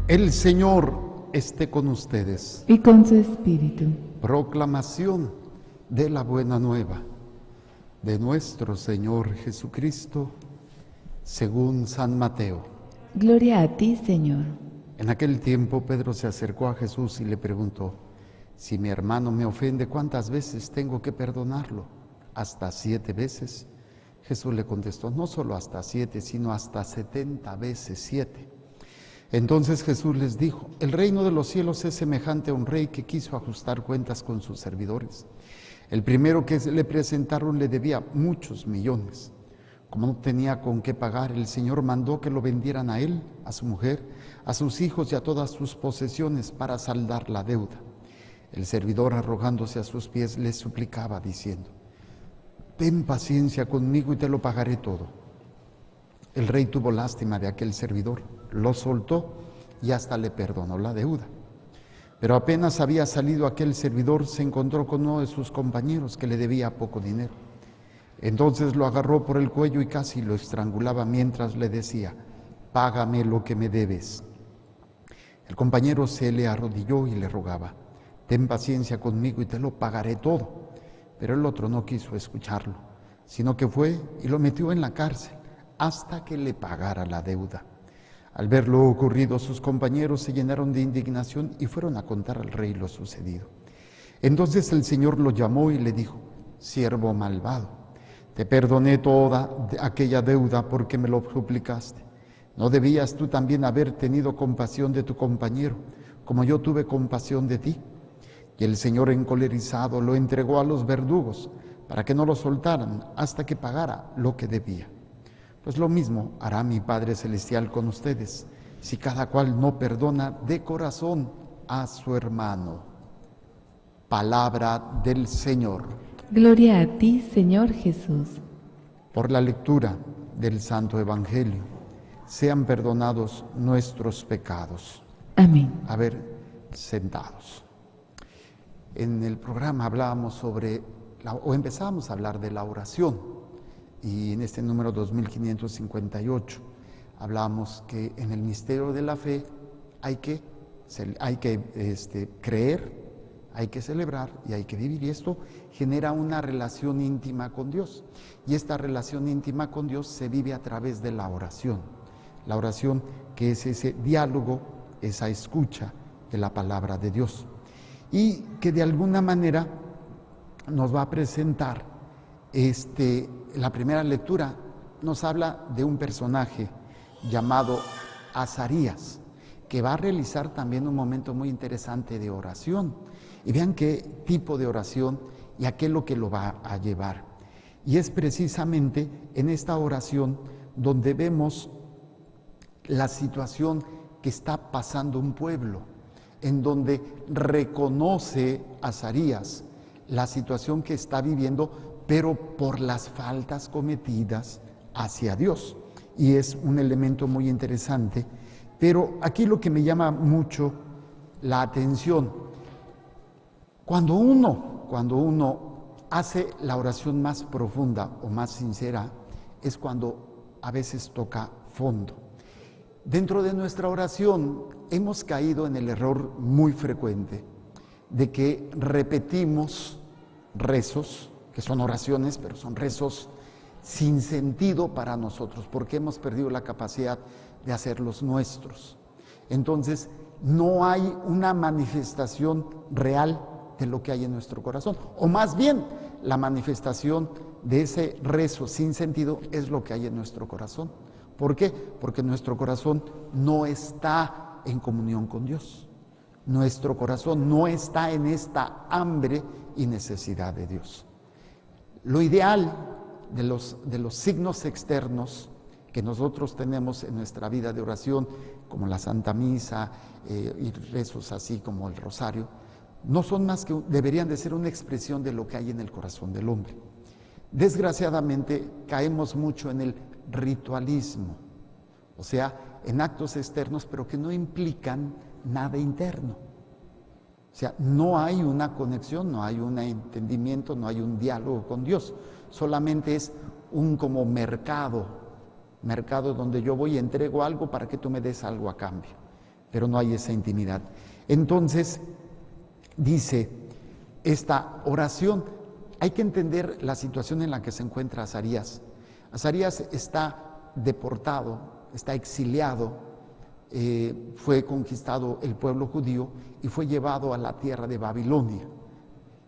El Señor esté con ustedes. Y con su espíritu. Proclamación de la buena nueva de nuestro Señor Jesucristo, según San Mateo. Gloria a ti, Señor. En aquel tiempo Pedro se acercó a Jesús y le preguntó: si mi hermano me ofende, ¿cuántas veces tengo que perdonarlo? ¿Hasta 7 veces? Jesús le contestó: no solo hasta 7, sino hasta 70 veces 7. Entonces Jesús les dijo: el reino de los cielos es semejante a un rey que quiso ajustar cuentas con sus servidores. El primero que le presentaron le debía muchos millones. Como no tenía con qué pagar, el Señor mandó que lo vendieran a él, a su mujer, a sus hijos y a todas sus posesiones para saldar la deuda. El servidor, arrojándose a sus pies, le suplicaba diciendo: ten paciencia conmigo y te lo pagaré todo. El rey tuvo lástima de aquel servidor, lo soltó y hasta le perdonó la deuda. Pero apenas había salido aquel servidor, se encontró con uno de sus compañeros que le debía poco dinero. Entonces lo agarró por el cuello y casi lo estrangulaba mientras le decía: págame lo que me debes. El compañero se le arrodilló y le rogaba: ten paciencia conmigo y te lo pagaré todo. Pero el otro no quiso escucharlo, sino que fue y lo metió en la cárcel hasta que le pagara la deuda. Al ver lo ocurrido, sus compañeros se llenaron de indignación y fueron a contar al rey lo sucedido. Entonces el Señor lo llamó y le dijo: siervo malvado, te perdoné toda aquella deuda porque me lo suplicaste. ¿No debías tú también haber tenido compasión de tu compañero, como yo tuve compasión de ti? Y el Señor, encolerizado, lo entregó a los verdugos para que no lo soltaran hasta que pagara lo que debía. Pues lo mismo hará mi Padre Celestial con ustedes, si cada cual no perdona de corazón a su hermano. Palabra del Señor. Gloria a ti, Señor Jesús. Por la lectura del Santo Evangelio, sean perdonados nuestros pecados. Amén. A ver, sentados. En el programa hablábamos empezamos a hablar de la oración. Y en este número 2558 hablamos que en el misterio de la fe hay que creer, hay que celebrar y hay que vivir. Y esto genera una relación íntima con Dios. Y esta relación íntima con Dios se vive a través de la oración. La oración, que es ese diálogo, esa escucha de la palabra de Dios. Y que de alguna manera nos va a presentar la primera lectura. Nos habla de un personaje llamado Azarías, que va a realizar también un momento muy interesante de oración. Y vean qué tipo de oración y a qué es lo que lo va a llevar. Y es precisamente en esta oración donde vemos la situación que está pasando un pueblo, en donde reconoce Azarías la situación que está viviendo, pero por las faltas cometidas hacia Dios. Y es un elemento muy interesante. Pero aquí lo que me llama mucho la atención, cuando uno hace la oración más profunda o más sincera, es cuando a veces toca fondo. Dentro de nuestra oración hemos caído en el error muy frecuente de que repetimos rezos, que son oraciones, pero son rezos sin sentido para nosotros, porque hemos perdido la capacidad de hacerlos nuestros. Entonces, no hay una manifestación real de lo que hay en nuestro corazón, o más bien, la manifestación de ese rezo sin sentido es lo que hay en nuestro corazón. ¿Por qué? Porque nuestro corazón no está en comunión con Dios. Nuestro corazón no está en esta hambre y necesidad de Dios. Lo ideal de los signos externos que nosotros tenemos en nuestra vida de oración, como la Santa Misa y rezos así como el Rosario, no son más que, deberían de ser una expresión de lo que hay en el corazón del hombre. Desgraciadamente caemos mucho en el ritualismo, o sea, en actos externos, pero que no implican nada interno. O sea, no hay una conexión, no hay un entendimiento, no hay un diálogo con Dios. Solamente es un como mercado donde yo voy y entrego algo para que tú me des algo a cambio. pero no hay esa intimidad. Entonces, dice esta oración, hay que entender la situación en la que se encuentra Azarías. Azarías está deportado, está exiliado, fue conquistado el pueblo judío y fue llevado a la tierra de Babilonia.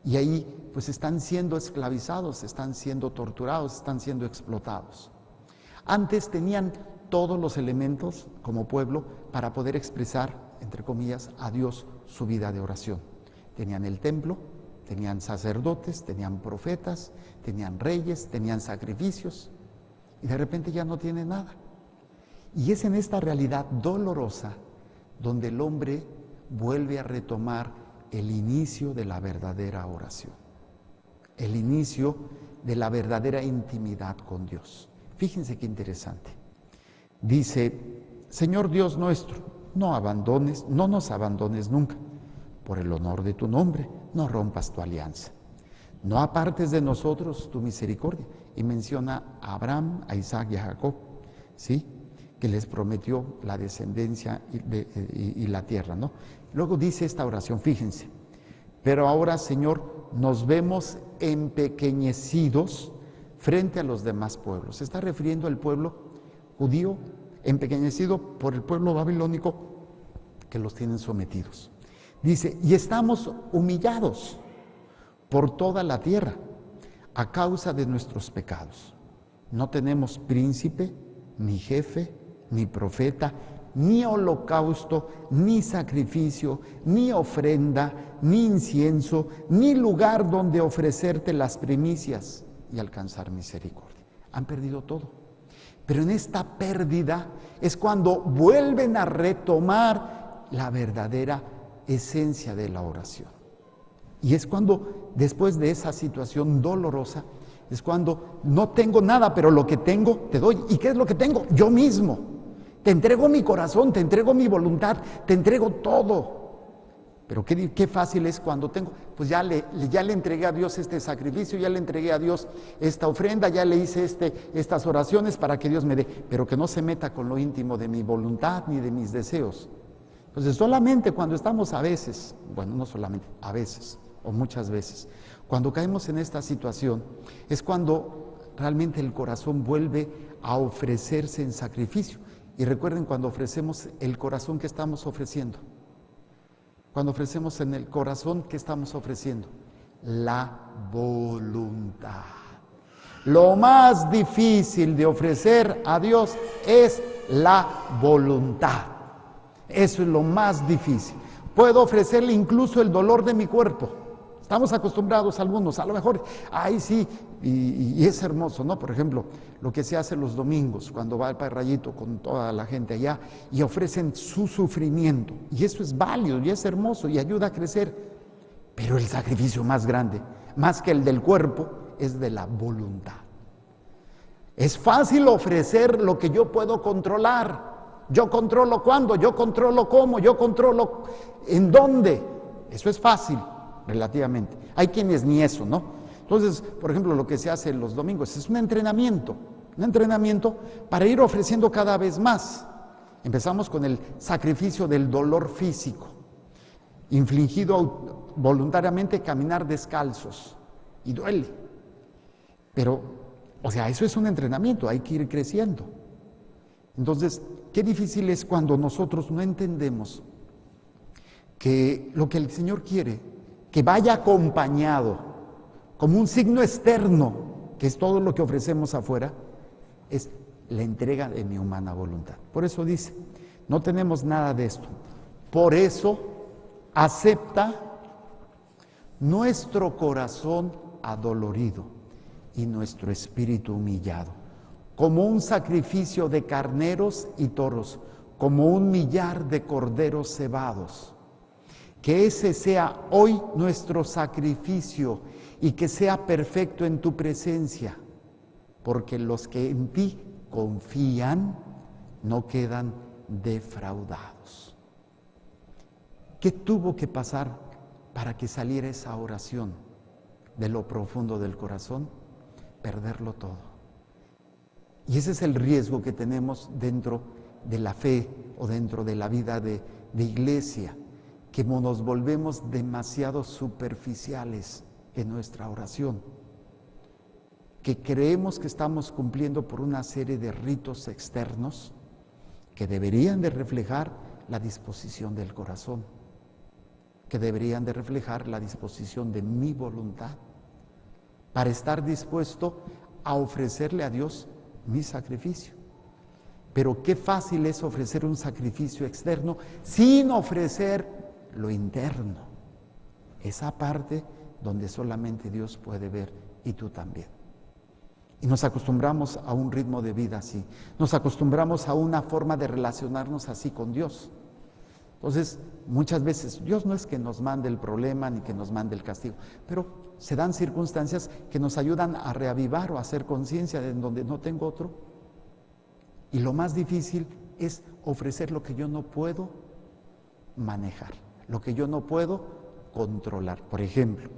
Y ahí pues están siendo esclavizados, están siendo torturados, están siendo explotados. Antes tenían todos los elementos como pueblo para poder expresar, entre comillas, a Dios su vida de oración. Tenían el templo, tenían sacerdotes, tenían profetas, tenían reyes, tenían sacrificios, y de repente ya no tienen nada. Y es en esta realidad dolorosa donde el hombre vuelve a retomar el inicio de la verdadera oración, el inicio de la verdadera intimidad con Dios. Fíjense qué interesante. Dice, Señor Dios nuestro, no nos abandones nunca. Por el honor de tu nombre, no rompas tu alianza. No apartes de nosotros tu misericordia. Y menciona a Abraham, a Isaac y a Jacob, ¿sí?, que les prometió la descendencia y la tierra, ¿no? Luego dice esta oración, fíjense, pero ahora, Señor, nos vemos empequeñecidos frente a los demás pueblos. Se está refiriendo al pueblo judío empequeñecido por el pueblo babilónico que los tienen sometidos. Dice, y estamos humillados por toda la tierra a causa de nuestros pecados. No tenemos príncipe, ni jefe, ni profeta, ni holocausto, ni sacrificio, ni ofrenda, ni incienso, ni lugar donde ofrecerte las primicias y alcanzar misericordia. Han perdido todo. Pero en esta pérdida es cuando vuelven a retomar la verdadera esencia de la oración. Y es cuando, después de esa situación dolorosa, es cuando no tengo nada, pero lo que tengo te doy. ¿Y qué es lo que tengo? Yo mismo. Te entrego mi corazón, te entrego mi voluntad, te entrego todo. Pero qué fácil es cuando tengo, pues ya le entregué a Dios este sacrificio, ya le entregué a Dios esta ofrenda, ya le hice estas oraciones para que Dios me dé, pero que no se meta con lo íntimo de mi voluntad ni de mis deseos. Entonces solamente cuando estamos a veces, bueno, no solamente, a veces o muchas veces, cuando caemos en esta situación, es cuando realmente el corazón vuelve a ofrecerse en sacrificio. Y recuerden, cuando ofrecemos el corazón, ¿qué estamos ofreciendo? Cuando ofrecemos en el corazón, ¿qué estamos ofreciendo? La voluntad. Lo más difícil de ofrecer a Dios es la voluntad. Eso es lo más difícil. Puedo ofrecerle incluso el dolor de mi cuerpo. Estamos acostumbrados algunos, a lo mejor, ay sí, y es hermoso, ¿no? Por ejemplo, lo que se hace los domingos, cuando va el Padre Rayito con toda la gente allá y ofrecen su sufrimiento. Y eso es válido y es hermoso y ayuda a crecer. Pero el sacrificio más grande, más que el del cuerpo, es de la voluntad. Es fácil ofrecer lo que yo puedo controlar. Yo controlo cuándo, yo controlo cómo, yo controlo en dónde. Eso es fácil. Relativamente. Hay quienes ni eso, ¿no? Entonces, por ejemplo, lo que se hace los domingos es un entrenamiento para ir ofreciendo cada vez más. Empezamos con el sacrificio del dolor físico, infligido voluntariamente, caminar descalzos, y duele. Pero, o sea, eso es un entrenamiento, hay que ir creciendo. Entonces, qué difícil es cuando nosotros no entendemos que lo que el Señor quiere que vaya acompañado como un signo externo, que es todo lo que ofrecemos afuera, es la entrega de mi humana voluntad. Por eso dice, no tenemos nada de esto. Por eso acepta nuestro corazón adolorido y nuestro espíritu humillado, como un sacrificio de carneros y toros, como un millar de corderos cebados. Que ese sea hoy nuestro sacrificio y que sea perfecto en tu presencia, porque los que en ti confían no quedan defraudados. ¿Qué tuvo que pasar para que saliera esa oración de lo profundo del corazón? Perderlo todo. Y ese es el riesgo que tenemos dentro de la fe o dentro de la vida de iglesia, que nos volvemos demasiado superficiales en nuestra oración, que creemos que estamos cumpliendo por una serie de ritos externos que deberían de reflejar la disposición del corazón, que deberían de reflejar la disposición de mi voluntad, para estar dispuesto a ofrecerle a Dios mi sacrificio. Pero qué fácil es ofrecer un sacrificio externo sin ofrecer lo interno, esa parte donde solamente Dios puede ver y tú también. Y nos acostumbramos a un ritmo de vida así, nos acostumbramos a una forma de relacionarnos así con Dios. Entonces, muchas veces Dios no es que nos mande el problema ni que nos mande el castigo, pero se dan circunstancias que nos ayudan a reavivar o a hacer conciencia de donde no tengo otro. Y lo más difícil es ofrecer lo que yo no puedo manejar, lo que yo no puedo controlar. Por ejemplo,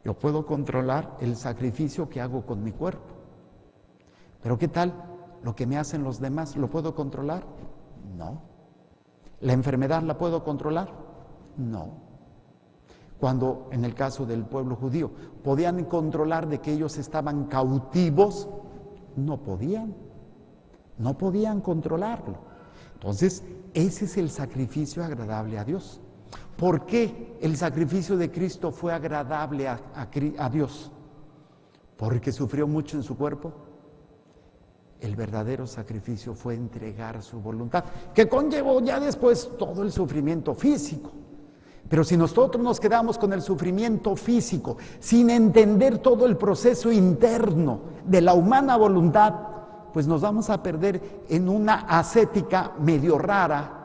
yo puedo controlar el sacrificio que hago con mi cuerpo, pero ¿qué tal lo que me hacen los demás? ¿Lo puedo controlar? No. ¿La enfermedad la puedo controlar? No. Cuando en el caso del pueblo judío podían controlar de que ellos estaban cautivos, no podían controlarlo. Entonces, ese es el sacrificio agradable a Dios. ¿Por qué el sacrificio de Cristo fue agradable a Dios? ¿Porque sufrió mucho en su cuerpo? El verdadero sacrificio fue entregar su voluntad, que conllevó ya después todo el sufrimiento físico. Pero si nosotros nos quedamos con el sufrimiento físico, sin entender todo el proceso interno de la humana voluntad, pues nos vamos a perder en una ascética medio rara,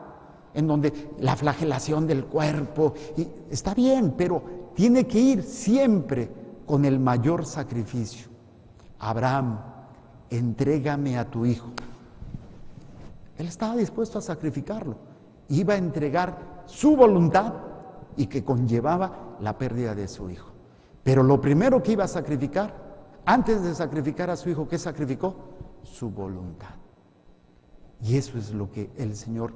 en donde la flagelación del cuerpo, y está bien, pero tiene que ir siempre con el mayor sacrificio. Abraham, entrégame a tu hijo. Él estaba dispuesto a sacrificarlo, iba a entregar su voluntad y que conllevaba la pérdida de su hijo. Pero lo primero que iba a sacrificar, antes de sacrificar a su hijo, ¿qué sacrificó? Su voluntad. Y eso es lo que el Señor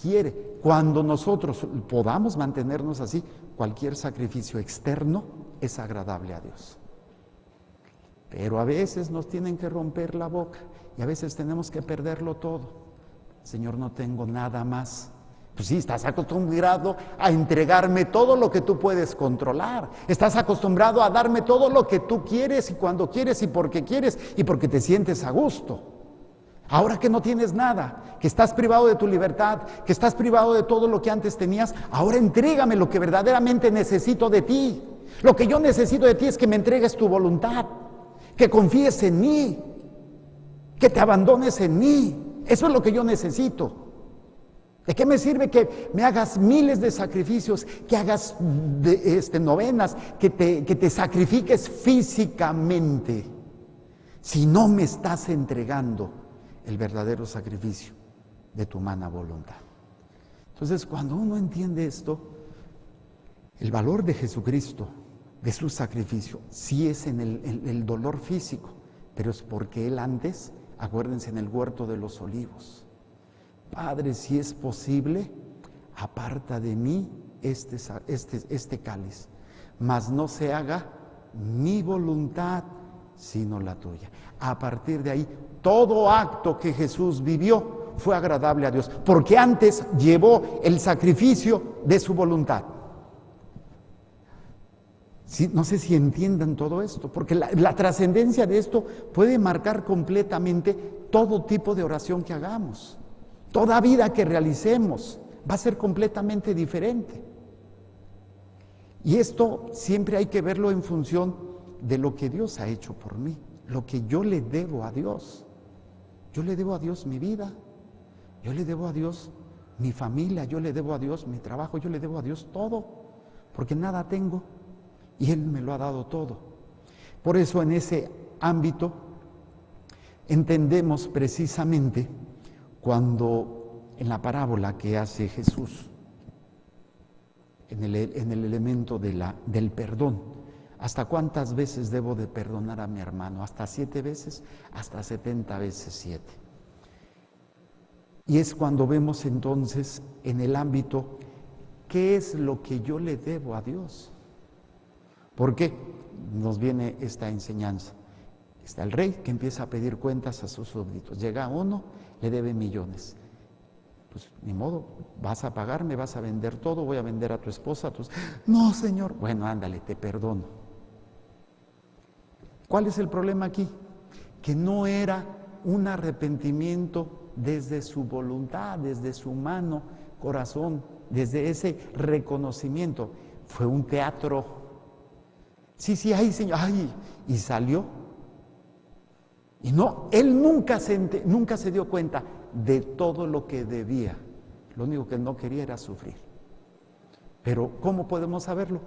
quiere. Cuando nosotros podamos mantenernos así, cualquier sacrificio externo es agradable a Dios. Pero a veces nos tienen que romper la boca y a veces tenemos que perderlo todo. Señor, no tengo nada más. Pues sí, estás acostumbrado a entregarme todo lo que tú puedes controlar. Estás acostumbrado a darme todo lo que tú quieres y cuando quieres y porque te sientes a gusto. Ahora que no tienes nada, que estás privado de tu libertad, que estás privado de todo lo que antes tenías, ahora entrégame lo que verdaderamente necesito de ti. Lo que yo necesito de ti es que me entregues tu voluntad, que confíes en mí, que te abandones en mí. Eso es lo que yo necesito. ¿De qué me sirve que me hagas miles de sacrificios, que hagas novenas, que te sacrifiques físicamente, si no me estás entregando el verdadero sacrificio de tu humana voluntad? Entonces, cuando uno entiende esto, el valor de Jesucristo, de su sacrificio, sí es en el dolor físico, pero es porque Él antes, acuérdense, en el huerto de los olivos: Padre, si es posible, aparta de mí este cáliz, mas no se haga mi voluntad, sino la tuya. A partir de ahí, todo acto que Jesús vivió fue agradable a Dios, porque antes llevó el sacrificio de su voluntad. Sí, no sé si entiendan todo esto, porque la trascendencia de esto puede marcar completamente todo tipo de oración que hagamos. Toda vida que realicemos va a ser completamente diferente. Y esto siempre hay que verlo en función de lo que Dios ha hecho por mí, lo que yo le debo a Dios. Yo le debo a Dios mi vida, yo le debo a Dios mi familia, yo le debo a Dios mi trabajo, yo le debo a Dios todo, porque nada tengo y Él me lo ha dado todo. Por eso en ese ámbito entendemos precisamente cuando en la parábola que hace Jesús, en el elemento del perdón, ¿hasta cuántas veces debo de perdonar a mi hermano? ¿Hasta 7 veces? Hasta 70 veces 7. Y es cuando vemos entonces en el ámbito, ¿qué es lo que yo le debo a Dios? ¿Por qué? Nos viene esta enseñanza. Está el rey que empieza a pedir cuentas a sus súbditos. Llega uno, le debe millones. Pues ni modo, vas a pagarme, vas a vender todo, voy a vender a tu esposa, a tus... No, Señor. Bueno, ándale, te perdono. ¿Cuál es el problema aquí? Que no era un arrepentimiento desde su voluntad, desde su humano corazón, desde ese reconocimiento. Fue un teatro. Sí, ay, Señor, ay, y salió. Y no, él nunca se dio cuenta de todo lo que debía. Lo único que no quería era sufrir. Pero ¿cómo podemos saberlo?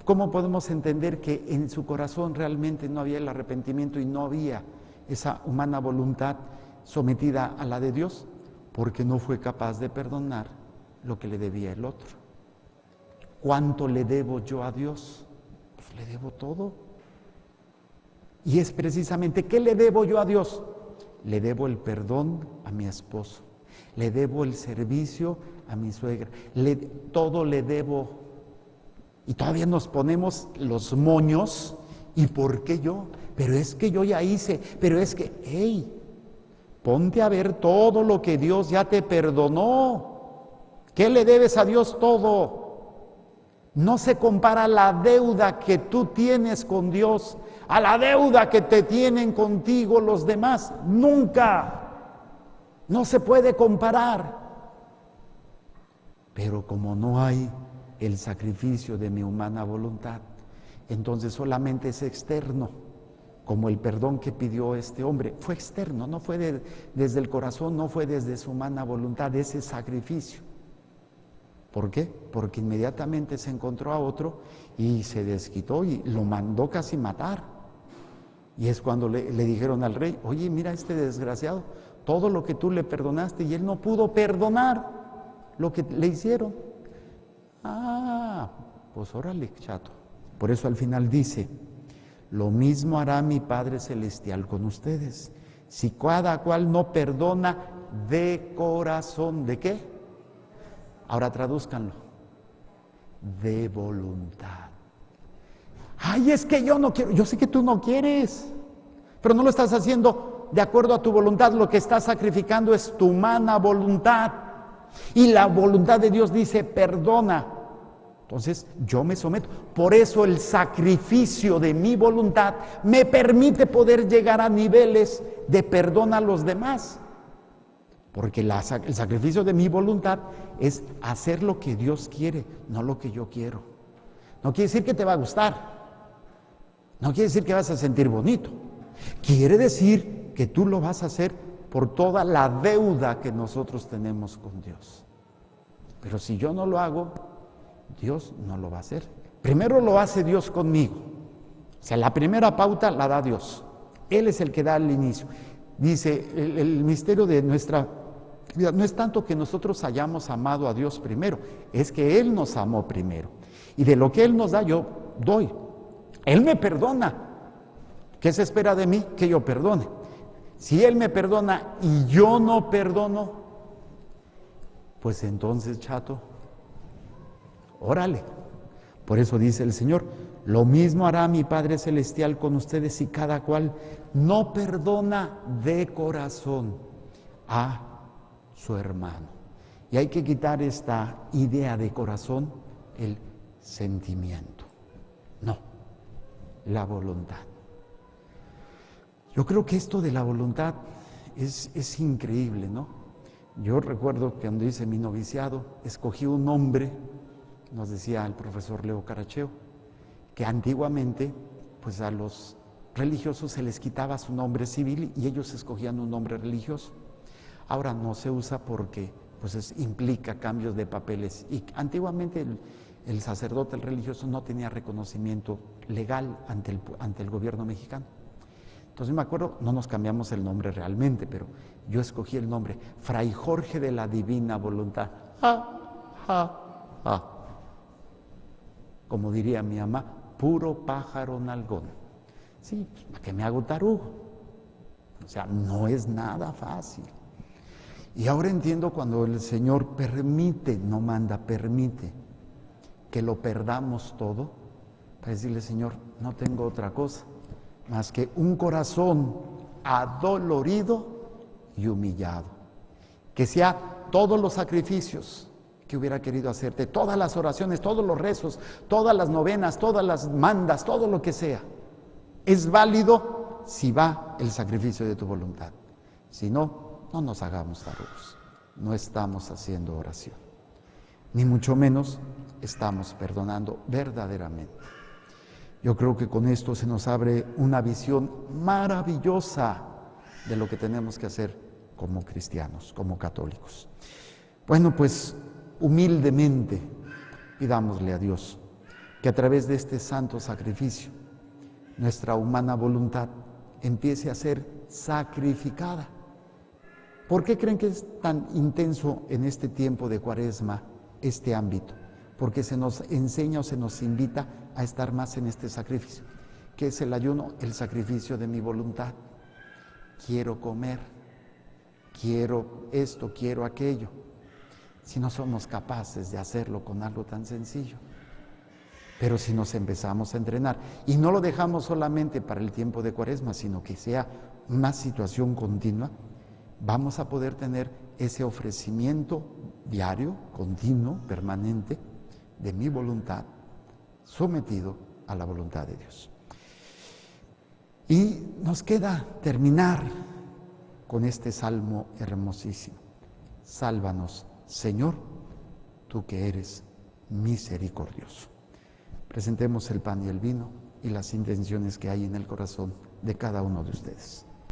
¿Cómo podemos entender que en su corazón realmente no había el arrepentimiento y no había esa humana voluntad sometida a la de Dios? Porque no fue capaz de perdonar lo que le debía el otro. ¿Cuánto le debo yo a Dios? Pues le debo todo. Y es precisamente, ¿qué le debo yo a Dios? Le debo el perdón a mi esposo, le debo el servicio a mi suegra, todo le debo. Y todavía nos ponemos los moños, ¿y por qué yo? Pero es que yo ya hice, pero es que, hey, ponte a ver todo lo que Dios ya te perdonó. ¿Qué le debes a Dios? Todo. No se compara la deuda que tú tienes con Dios a la deuda que te tienen contigo los demás. Nunca. No se puede comparar. Pero como no hay el sacrificio de mi humana voluntad, entonces solamente es externo, como el perdón que pidió este hombre. Fue externo, no fue desde el corazón, no fue desde su humana voluntad, ese sacrificio. ¿Por qué? Porque inmediatamente se encontró a otro y se desquitó y lo mandó casi matar. Y es cuando le dijeron al rey, oye, mira este desgraciado, todo lo que tú le perdonaste y él no pudo perdonar lo que le hicieron. Ah, pues órale, chato. Por eso al final dice, lo mismo hará mi Padre Celestial con ustedes. Si cada cual no perdona de corazón, ¿de qué? Ahora tradúzcanlo, de voluntad. Ay, es que yo no quiero, yo sé que tú no quieres, pero no lo estás haciendo de acuerdo a tu voluntad, lo que estás sacrificando es tu humana voluntad. Y la voluntad de Dios dice, perdona. Entonces yo me someto. Por eso el sacrificio de mi voluntad me permite poder llegar a niveles de perdón a los demás. Porque el sacrificio de mi voluntad es hacer lo que Dios quiere, no lo que yo quiero. No quiere decir que te va a gustar. No quiere decir que vas a sentir bonito. Quiere decir que tú lo vas a hacer por toda la deuda que nosotros tenemos con Dios. Pero si yo no lo hago, Dios no lo va a hacer. Primero lo hace Dios conmigo. O sea, la primera pauta la da Dios. Él es el que da el inicio. Dice, el misterio de nuestra vida no es tanto que nosotros hayamos amado a Dios primero, es que Él nos amó primero. Y de lo que Él nos da, yo doy. Él me perdona. ¿Qué se espera de mí? Que yo perdone. Si Él me perdona y yo no perdono, pues entonces, chato, órale. Por eso dice el Señor, lo mismo hará mi Padre Celestial con ustedes si cada cual no perdona de corazón a su hermano. Y hay que quitar esta idea de corazón, el sentimiento. No, la voluntad. Yo creo que esto de la voluntad es increíble, ¿no? Yo recuerdo que cuando hice mi noviciado, escogí un nombre, nos decía el profesor Leo Caracheo, que antiguamente, pues a los religiosos se les quitaba su nombre civil y ellos escogían un nombre religioso. Ahora no se usa porque pues implica cambios de papeles y antiguamente el sacerdote, el religioso, no tenía reconocimiento legal ante el gobierno mexicano. Entonces me acuerdo, no nos cambiamos el nombre realmente, pero yo escogí el nombre Fray Jorge de la Divina Voluntad. Como diría mi mamá, puro pájaro nalgón. Sí, pues, ¿para qué me hago tarugo? O sea, no es nada fácil. Y ahora entiendo cuando el Señor permite, no manda, permite que lo perdamos todo, para decirle, Señor, no tengo otra cosa más que un corazón adolorido y humillado. Que sea todos los sacrificios que hubiera querido hacerte, todas las oraciones, todos los rezos, todas las novenas, todas las mandas, todo lo que sea, es válido si va el sacrificio de tu voluntad. Si no, no nos hagamos tarugos. No estamos haciendo oración, ni mucho menos estamos perdonando verdaderamente. Yo creo que con esto se nos abre una visión maravillosa de lo que tenemos que hacer como cristianos, como católicos. Bueno, pues humildemente pidámosle a Dios que a través de este santo sacrificio nuestra humana voluntad empiece a ser sacrificada. ¿Por qué creen que es tan intenso en este tiempo de Cuaresma este ámbito? Porque se nos enseña o se nos invita a estar más en este sacrificio. ¿Qué es el ayuno? El sacrificio de mi voluntad. Quiero comer, quiero esto, quiero aquello. Si no somos capaces de hacerlo con algo tan sencillo. Pero si nos empezamos a entrenar y no lo dejamos solamente para el tiempo de Cuaresma, sino que sea una situación continua, vamos a poder tener ese ofrecimiento diario, continuo, permanente, de mi voluntad, sometido a la voluntad de Dios. Y nos queda terminar con este salmo hermosísimo. Sálvanos, Señor, tú que eres misericordioso. Presentemos el pan y el vino y las intenciones que hay en el corazón de cada uno de ustedes.